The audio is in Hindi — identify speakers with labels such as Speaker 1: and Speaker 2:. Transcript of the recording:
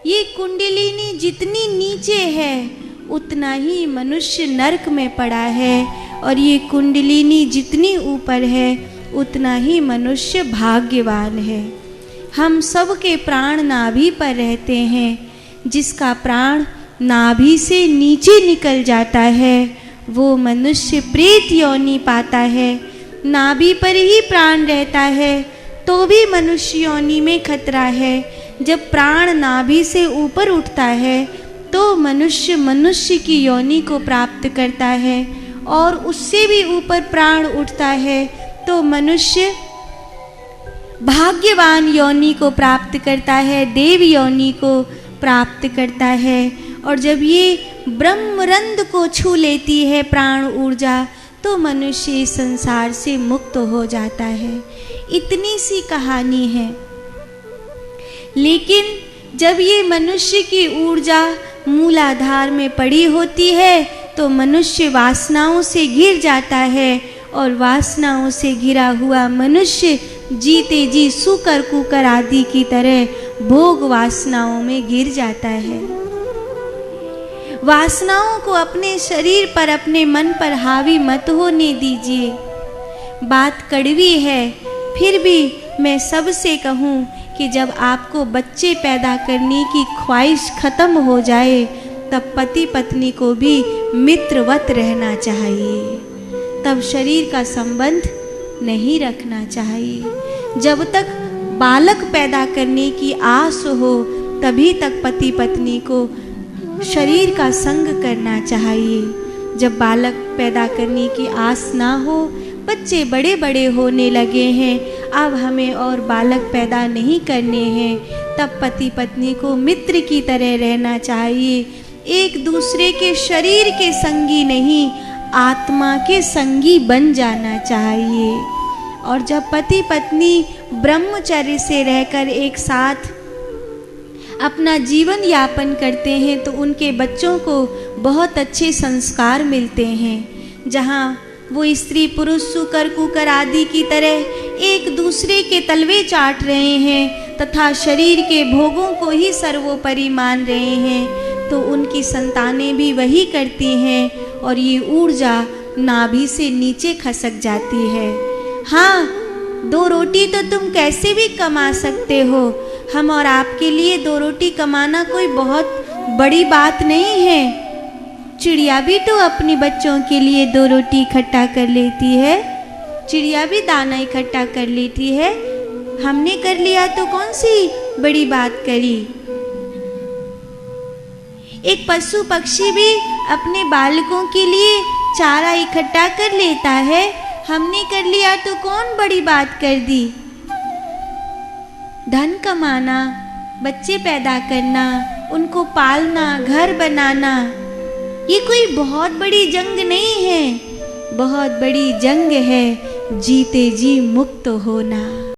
Speaker 1: ये कुंडलिनी जितनी नीचे है उतना ही मनुष्य नरक में पड़ा है, और ये कुंडलिनी जितनी ऊपर है उतना ही मनुष्य भाग्यवान है। हम सब के प्राण नाभि पर रहते हैं। जिसका प्राण नाभि से नीचे निकल जाता है वो मनुष्य प्रेत योनि पाता है। नाभि पर ही प्राण रहता है तो भी मनुष्य योनि में खतरा है। जब प्राण नाभि से ऊपर उठता है तो मनुष्य की योनि को प्राप्त करता है, और उससे भी ऊपर प्राण उठता है तो मनुष्य भाग्यवान योनि को प्राप्त करता है, देव योनि को प्राप्त करता है। और जब ये ब्रह्मरंध्र को छू लेती है प्राण ऊर्जा तो मनुष्य इस संसार से मुक्त हो जाता है। इतनी सी कहानी है। लेकिन जब ये मनुष्य की ऊर्जा मूलाधार में पड़ी होती है तो मनुष्य वासनाओं से घिर जाता है, और वासनाओं से घिरा हुआ मनुष्य जीते जी सूकर कुकर आदि की तरह भोग वासनाओं में गिर जाता है। वासनाओं को अपने शरीर पर, अपने मन पर हावी मत होने दीजिए। बात कड़वी है, फिर भी मैं सबसे कहूँ कि जब आपको बच्चे पैदा करने की ख्वाहिश खत्म हो जाए तब पति पत्नी को भी मित्रवत रहना चाहिए, तब शरीर का संबंध नहीं रखना चाहिए। जब तक बालक पैदा करने की आस हो तभी तक पति पत्नी को शरीर का संग करना चाहिए। जब बालक पैदा करने की आस ना हो, बच्चे बड़े बड़े होने लगे हैं, अब हमें और बालक पैदा नहीं करने हैं, तब पति पत्नी को मित्र की तरह रहना चाहिए। एक दूसरे के शरीर के संगी नहीं, आत्मा के संगी बन जाना चाहिए। और जब पति पत्नी ब्रह्मचर्य से रहकर एक साथ अपना जीवन यापन करते हैं तो उनके बच्चों को बहुत अच्छे संस्कार मिलते हैं। जहाँ वो स्त्री पुरुष सूकर कुकर आदि की तरह एक दूसरे के तलवे चाट रहे हैं तथा शरीर के भोगों को ही सर्वोपरि मान रहे हैं, तो उनकी संतानें भी वही करती हैं और ये ऊर्जा नाभि से नीचे खसक जाती है। हाँ, 2 रोटी तो तुम कैसे भी कमा सकते हो। हम और आपके लिए 2 रोटी कमाना कोई बहुत बड़ी बात नहीं है। चिड़िया भी तो अपने बच्चों के लिए 2 रोटी इकट्ठा कर लेती है। चिड़िया भी दाना इकट्ठा कर लेती है। हमने कर लिया तो कौन सी बड़ी बात करी। एक पशु पक्षी भी अपने बालकों के लिए चारा इकट्ठा कर लेता है। हमने कर लिया तो कौन बड़ी बात कर दी। धन कमाना, बच्चे पैदा करना, उनको पालना, घर बनाना, ये कोई बहुत बड़ी जंग नहीं है। बहुत बड़ी जंग है जीते जी मुक्त होना।